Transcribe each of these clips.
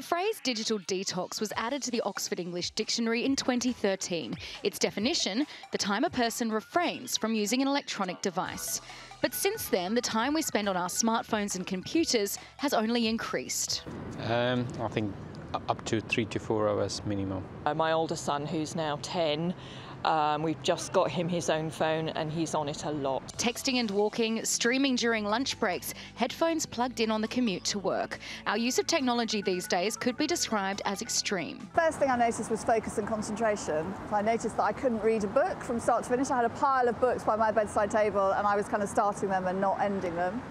The phrase digital detox was added to the Oxford English Dictionary in 2013. Its definition, the time a person refrains from using an electronic device. But since then, the time we spend on our smartphones and computers has only increased. I think up to 3 to 4 hours minimum. My older son, who's now 10, we've just got him his own phone and he's on it a lot. Texting and walking, streaming during lunch breaks, headphones plugged in on the commute to work. Our use of technology these days could be described as extreme. First thing I noticed was focus and concentration. I noticed that I couldn't read a book from start to finish. I had a pile of books by my bedside table and I was kind of starting them and not ending them.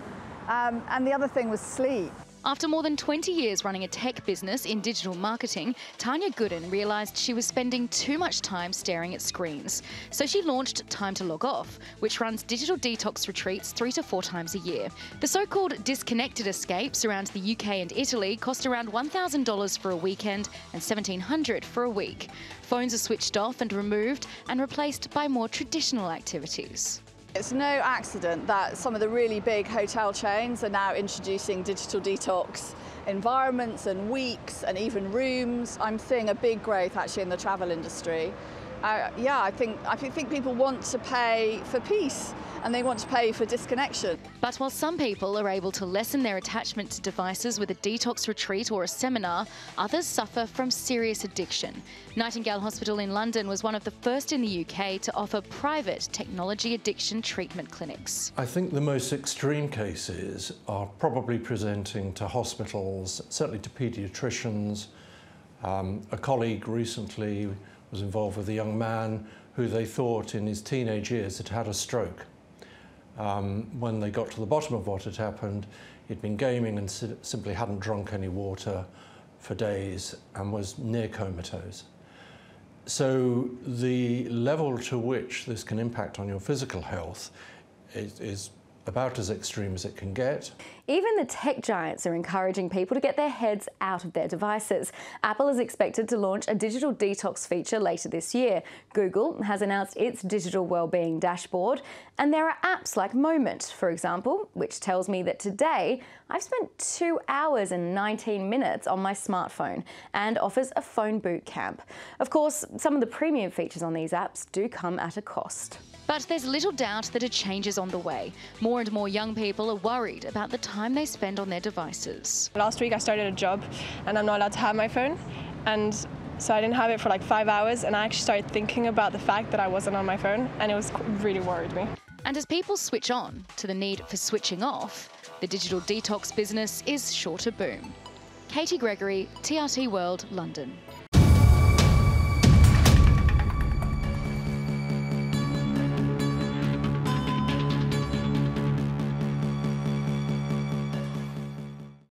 And the other thing was sleep. After more than 20 years running a tech business in digital marketing, Tanya Goodin realised she was spending too much time staring at screens. So she launched Time to Log Off, which runs digital detox retreats 3 to 4 times a year. The so-called disconnected escapes around the UK and Italy cost around $1,000 for a weekend and $1,700 for a week. Phones are switched off and removed and replaced by more traditional activities. It's no accident that some of the really big hotel chains are now introducing digital detox environments and weeks and even rooms. I'm seeing a big growth actually in the travel industry. I think people want to pay for peace and they want to pay for disconnection. But while some people are able to lessen their attachment to devices with a detox retreat or a seminar, others suffer from serious addiction. Nightingale Hospital in London was one of the first in the UK to offer private technology addiction treatment clinics. I think the most extreme cases are probably presenting to hospitals, certainly to paediatricians. A colleague recently was involved with a young man who they thought in his teenage years had had a stroke. When they got to the bottom of what had happened, he'd been gaming and simply hadn't drunk any water for days and was near comatose. So the level to which this can impact on your physical health is about as extreme as it can get. Even the tech giants are encouraging people to get their heads out of their devices. Apple is expected to launch a digital detox feature later this year. Google has announced its digital wellbeing dashboard. And there are apps like Moment, for example, which tells me that today I've spent 2 hours and 19 minutes on my smartphone and offers a phone boot camp. Of course, some of the premium features on these apps do come at a cost. But there's little doubt that a change is on the way. More and more young people are worried about the time they spend on their devices. Last week I started a job and I'm not allowed to have my phone, and so I didn't have it for like 5 hours, and I actually started thinking about the fact that I wasn't on my phone, and it was really worried me. And as people switch on to the need for switching off, the digital detox business is sure to boom. Katie Gregory, TRT World, London.